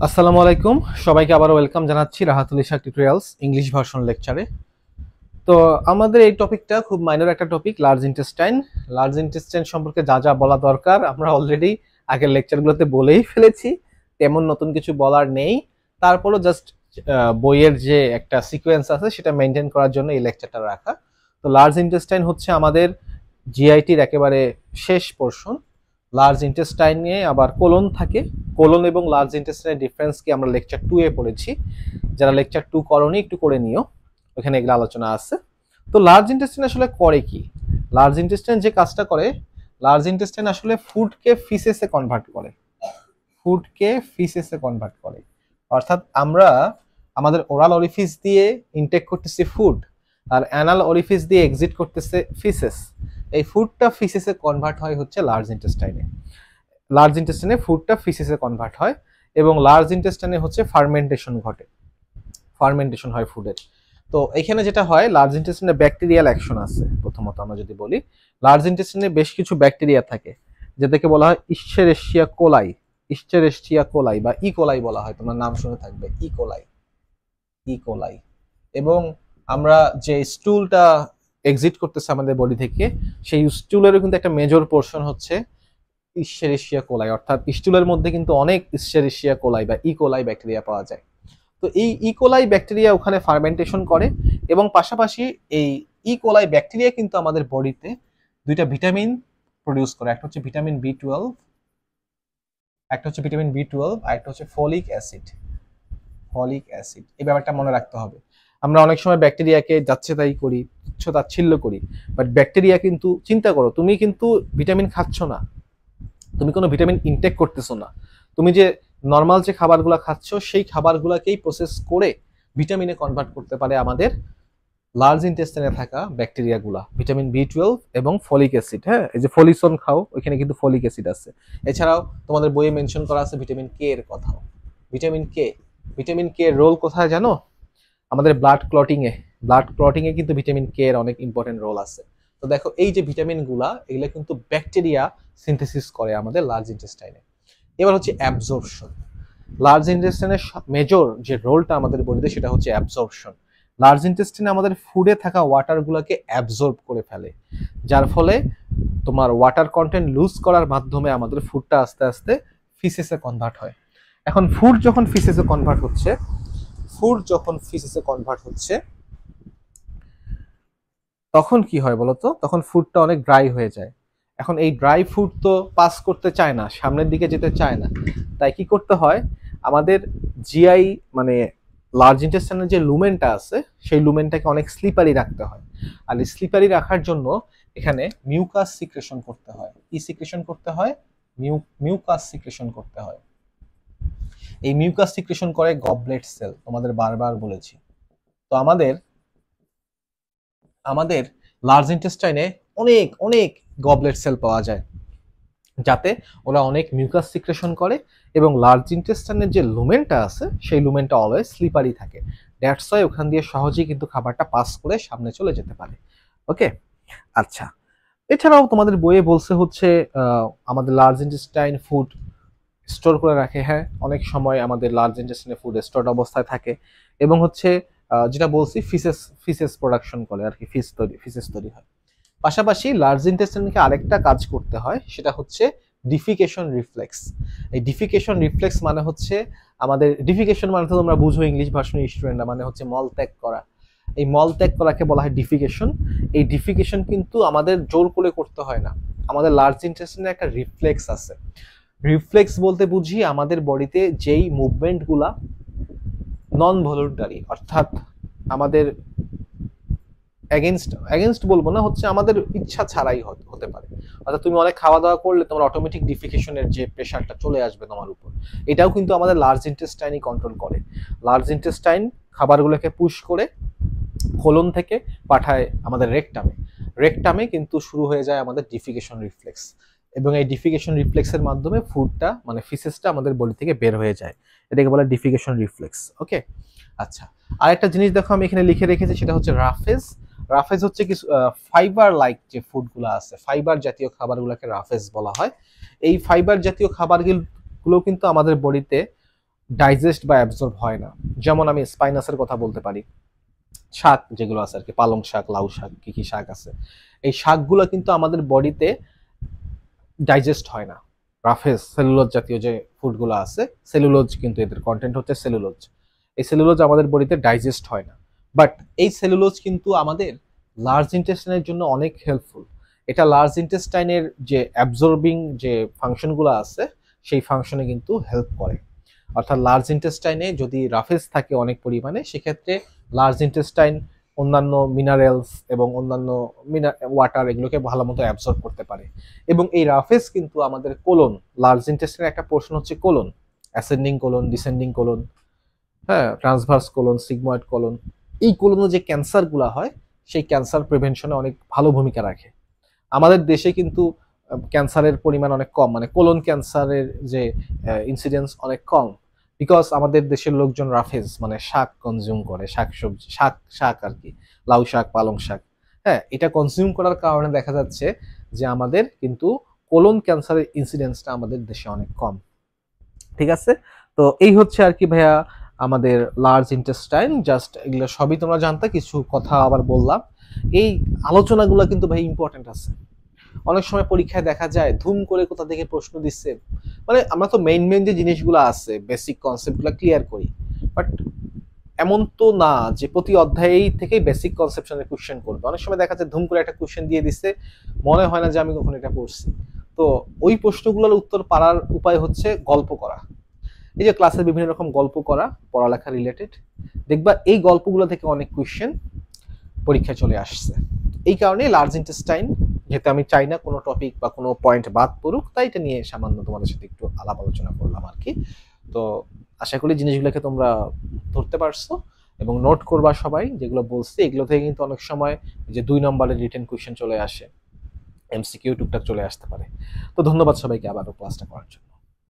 আসসালামু আলাইকুম, সবাইকে আবারও ওয়েলকাম জানাচ্ছি Rahatul Ishaq tutorials English version লেকচারে। তো আমাদের এই টপিকটা খুব মাইনর একটা topic, large intestine. Large intestine সম্পর্কে যা যা বলা দরকার আমরা অলরেডি আগের লেকচারগুলোতে বলেই ফেলেছি, তেমন নতুন কিছু বলার নেই। তারপরও জাস্ট বইয়ের যে একটা সিকোয়েন্স আছে সেটা মেনটেন করার জন্য এই লেকচারটা রাখা। তো লার্জ ইন্টেস্টাইন হচ্ছে আমাদের জিআইটির একেবারে শেষ পোর্শন। লার্জ ইন্টেস্টাইনে আবার কোলন থাকে। কোলন এবং লার্জ ইন্টেস্টাইনের ডিফারেন্স কি আমরা লেকচার 2 এ পড়েছি। যারা লেকচার 2 করনি একটু করে নিও, ওখানে এগুলো আলোচনা আছে। তো লার্জ ইন্টেস্টাইন আসলে করে কি? লার্জ ইন্টেস্টাইন যে কাজটা করে, লার্জ ইন্টেস্টাইন আসলে ফুডকে ফিসেসে কনভার্ট করে। ফুডকে ফিসেসে কনভার্ট করে অর্থাৎ আমরা আমাদের ওরাল অরিফিস দিয়ে ইনটেক করতেছি ফুড, আর অ্যানাল অরিফিস দিয়ে এক্সিট করতেছে ফিসেস। এই ফুডটা ফিসেসে কনভার্ট হয় হচ্ছে লার্জ ইন্টেস্টাইনে। লার্জ ইন্টেস্টাইনে ফুডটা ফিসেসে কনভার্ট হয় এবং লার্জ ইন্টেস্টাইনে হচ্ছে ফার্মেন্টেশন ঘটে। ফার্মেন্টেশন হয় ফুডের। তো এখানে যেটা হয়, লার্জ ইন্টেস্টাইনে ব্যাকটেরিয়াল অ্যাকশন আছে। প্রথমত আমরা যদি বলি, লার্জ ইন্টেস্টাইনে বেশ কিছু ব্যাকটেরিয়া থাকে যেটাকে বলা হয় ইশ্চেরেশিয়া কোলাই। ইশ্চেরেশিয়া কোলাই বা ইকোলাই বলা হয়, তোমার নাম শুনে থাকবে ইকোলাই। ইকোলাই। এবং আমরা যে স্টুলটা এক্সিট করতেছে আমাদের বডি থেকে, সেই স্টুলেরও কিন্তু একটা মেজর পোর্শন হচ্ছে ইশ্চেরেশিয়া কোলাই। অর্থাৎ স্টুলের মধ্যে কিন্তু অনেক ইশ্চেরেশিয়া কোলাই বা ইকোলাই ব্যাকটেরিয়া পাওয়া যায়। তো এই ইকোলাই ব্যাকটেরিয়া ওখানে ফার্মেন্টেশন করে এবং পাশাপাশি এই ইকোলাই ব্যাকটেরিয়া কিন্তু আমাদের বডিতে দুইটা ভিটামিন প্রডিউস করে। একটা হচ্ছে ভিটামিন বি12, আর একটা হচ্ছে ফলিক অ্যাসিড। ফলিক অ্যাসিড, এই ব্যাপারটা মনে রাখতে হবে। আমরা অনেক সময় ব্যাকটেরিয়াকে যাচ্ছে তাই করি, তুচ্ছ তাচ্ছিল্য করি, বাট ব্যাকটেরিয়া কিন্তু, চিন্তা করো, তুমি কিন্তু ভিটামিন খাচ্ছ না, তুমি কোনো ভিটামিন ইনটেক করতেছো না। তুমি যে নর্মাল যে খাবারগুলো খাচ্ছ সেই খাবারগুলোকেই প্রসেস করে ভিটামিনে কনভার্ট করতে পারে আমাদের লার্জ ইন্টেস্টাইনে থাকা ব্যাকটেরিয়াগুলা। ভিটামিন বি12 এবং ফলিক অ্যাসিড। হ্যাঁ, এই যে ফলিসন খাও, ওইখানে কিন্তু ফলিক অ্যাসিড আছে। এছাড়াও তোমাদের বইয়ে মেনশন করা আছে ভিটামিন কে এর কথাও। ভিটামিন কে, ভিটামিন কে এর রোল কোথায় জানো? আমাদের ব্লাড ক্লটিং এ কিন্তু ভিটামিন কে এর অনেক ইম্পর্টেন্ট রোল আছে। তো দেখো, এই যে ভিটামিন গুলা, এগুলা কিন্তু ব্যাকটেরিয়া সিনথেসিস করে আমাদের লার্জ ইন্টেস্টাইনে। এবার হচ্ছে অ্যাবজর্পশন। লার্জ ইন্টেস্টাইনের মেজর যে রোলটা আমাদের বডিতে, সেটা হচ্ছে অ্যাবজর্পশন। লার্জ ইন্টেস্টাইনে আমাদের ফুডে থাকা ওয়াটার গুলাকে অ্যাবজর্ব করে ফেলে, যার ফলে তোমার ওয়াটার কন্টেন্ট লুজ করার মাধ্যমে আমাদের ফুডটা আস্তে আস্তে ফিসেসে কনভার্ট হয়। এখন ফুড যখন ফিসেসে কনভার্ট হচ্ছে, তখন কি হয় বলতো? তখন ফুডটা অনেক ড্রাই হয়ে যায়। এখন এই ড্রাই ফুড তো পাস করতে চায় না, সামনের দিকে যেতে চায় না। তাই কি করতে হয়? আমাদের জিআই মানে লার্জ ইন্টেস্টাইনের যে লুমেনটা আছে, সেই লুমেনটাকে অনেক স্লিপারি রাখতে হয়। আর এই স্লিপারি রাখার জন্য এখানে মিউকাস সিক্রেশন করতে হয়। কি সিক্রেশন করতে হয়? মিউকাস সিক্রেশন করতে হয়। এই মিউকাস সিক্রেশন করে গবলেট সেল, তোমাদের বারবার বলেছি। তো আমাদের আমাদের লার্জ ইন্টেস্টাইনে অনেক অনেক গবলেট সেল পাওয়া যায়, যাতে ওরা অনেক মিউকাস সিক্রেশন করে এবং লার্জ ইন্টেস্টাইনের যে লুমেনটা আছে সেই লুমেনটা অলওয়েজ স্লিপারি থাকে। দ্যাটস ওয়াই ওখান দিয়ে সহজেই কিন্তু খাবারটা পাস করে সামনে চলে যেতে পারে। ওকে, আচ্ছা। এছাড়াও তোমাদের বইয়ে বলছে হচ্ছে আমাদের লার্জ ইন্টেস্টাইন ফুড স্টোর করে রাখে। হ্যাঁ, অনেক সময় আমাদের লার্জ ইন্টেস্টাইনে ফুড স্টোরড অবস্থায় থাকে এবং হচ্ছে যেটা বলছি, ফিসেস প্রোডাকশন করে আর কি, ফিসেস তৈরি হয়। পাশাপাশি লার্জ ইন্টেস্টাইনকে আরেকটা কাজ করতে হয়, সেটা হচ্ছে ডিফিকেশন রিফ্লেক্স। এই ডিফিকেশন রিফ্লেক্স মানে হচ্ছে আমাদের, ডিফিকেশন মানে তো তোমরা বুঝো ইংলিশ ভার্সনের স্টুডেন্টরা, মানে হচ্ছে মল ত্যাগ করা। এই মল ত্যাগ করাকে বলা হয় ডিফিকেশন। এই ডিফিকেশন কিন্তু আমাদের জোর করে করতে হয় না, আমাদের লার্জ ইন্টেস্টাইনের একটা রিফ্লেক্স আছে। রিফ্লেক্স বলতে বুঝি আমাদের বডিতে যেই মুভমেন্ট গুলা নন ভলান্টারি, অর্থাৎ আমাদের এগেনস্ট বলবো না, হচ্ছে আমাদের ইচ্ছা ছাড়াই হতে পারে। অর্থাৎ তুমি অনেক খাওয়া দাওয়া করলে তোমার অটোমেটিক ডিফিকেশনের যে প্রেশারটা চলে আসবে তোমার উপর, এটাও কিন্তু আমাদের লার্জ ইন্টেস্টাইনই কন্ট্রোল করে। লার্জ ইন্টেস্টাইন খাবারগুলোকে পুশ করে কোলন থেকে পাঠায় আমাদের রেকটামে। রেকটামে কিন্তু শুরু হয়ে যায় আমাদের ডিফিকেশন রিফ্লেক্স, এবং এই ডিফিকেশন রিফ্লেক্সের মাধ্যমে ফুডটা মানে ফিসেসটা আমাদের বডি থেকে বের হয়ে যায়। এটাকে বলে ডিফিকেশন রিফ্লেক্স। ওকে, আচ্ছা। আরেকটা জিনিস দেখো আমি এখানে লিখে রেখেছি, সেটা হচ্ছে রাফেজ। রাফেজ হচ্ছে কিছু ফাইবার লাইক যে ফুডগুলো আছে, ফাইবার জাতীয় খাবারগুলোকে রাফেজ বলা হয়। এই ফাইবার জাতীয় খাবারগুলো কিন্তু আমাদের বডিতে ডাইজেস্ট বা অ্যাবজর্ব হয় না। যেমন আমি স্পাইনাসের কথা বলতে পারি, শাক যেগুলো আছে আর কি, পালং শাক, লাউ শাক, কি কি শাক আছে, এই শাকগুলো কিন্তু আমাদের বডিতে ডাইজেস্ট হয় না। রাফেজ সেলুলোজ জাতীয় যে ফুডগুলো আছে, সেলুলোজ কিন্তু এদের কন্টেন্ট হচ্ছে সেলুলোজ, এই সেলুলোজ আমাদের বডিতে ডাইজেস্ট হয় না। বাট এই সেলুলোজ কিন্তু আমাদের লার্জ ইন্টেস্টাইনের জন্য অনেক হেল্পফুল। এটা লার্জ ইন্টেস্টাইনের যে অ্যাবজর্বিং যে ফাংশনগুলো আছে সেই ফাংশনে কিন্তু হেল্প করে। অর্থাৎ লার্জ ইন্টেস্টাইনে যদি রাফেজ থাকে অনেক পরিমাণে, সেক্ষেত্রে লার্জ ইন্টেস্টাইন অন্যান্য মিনারেলস এবং অন্যান্য ওয়াটার এগুলোকে ভালো মতো অ্যাবজর্ব করতে পারে। এবং এই রাফেজ কিন্তু আমাদের কোলন, লার্জ ইন্টেস্টাইনের একটা পোর্শন হচ্ছে colon, ascending colon, descending colon, হ্যাঁ, ট্রান্সভার্স কোলন, সিগময়েড কোলন, এই কোলনে যে ক্যান্সারগুলো হয় সেই ক্যান্সার প্রিভেনশনে অনেক ভালো ভূমিকা রাখে। আমাদের দেশে কিন্তু ক্যান্সারের পরিমাণ অনেক কম, মানে কোলন ক্যান্সারের যে ইনসিডেন্স অনেক কম, বিকজ আমাদের দেশের লোকজন রাফেজ মানে শাক কনজিউম করে, শাক সবজি, শাক শাক আর কি, লাউ শাক, পালং শাক, হ্যাঁ, এটা কনজিউম করার কারণে দেখা যাচ্ছে যে আমাদের কিন্তু কোলন ক্যান্সারের ইনসিডেন্সটা আমাদের দেশে অনেক কম। ঠিক আছে, তো এই হচ্ছে আর কি ভাইয়া আমাদের লার্জ ইন্টেস্টাইন। জাস্ট এগুলো সবই তোমরা জানতে, কিছু কথা আবার বললাম। এই আলোচনাগুলো কিন্তু ভাই ইম্পর্টেন্ট আছে। অনেক সময় পরীক্ষায় দেখা যায় ধুম করে কোথা থেকে প্রশ্ন দিচ্ছে, মানে আমরা তো মেইন মেইন যে জিনিসগুলো আছে বেসিক কনসেপ্টগুলো ক্লিয়ার করি, বাট এমন তো না যে প্রতি অধ্যায়েই থেকেই বেসিক কনসেপশনের কোশ্চেন করবে। অনেক সময় দেখা যায় ধুম করে একটা কোশ্চেন দিয়ে দিচ্ছে, মনে হয় না যে আমি কখনো এটা পড়ছি। তো ওই প্রশ্নগুলোর উত্তর পারার উপায় হচ্ছে গল্প করা। এই যে ক্লাসে বিভিন্ন রকম গল্প করা, পড়ালেখা রিলেটেড, দেখবা এই গল্পগুলো থেকে অনেক কোশ্চেন পরীক্ষায় চলে আসছে। এই কারণে লার্জ ইন্টেস্টাইন, যেহেতু আমি চাই না কোনো টপিক বা কোনো পয়েন্ট বাদ পড়ুক, তাই এটা নিয়ে সামান্য তোমাদের সাথে একটু আলাপ আলোচনা করলাম আর কি। তো আশা করি জিনিসগুলোকে তোমরা ধরতে পারছো এবং নোট করবা সবাই যেগুলো বলছি। এগুলো থেকে কিন্তু অনেক সময় যে 2 নম্বরের রিটেন কোয়েশ্চেন চলে আসে, এমসিকিউ টুকটাক চলে আসতে পারে। তো ধন্যবাদ সবাইকে আবারও ক্লাসটা করার জন্য।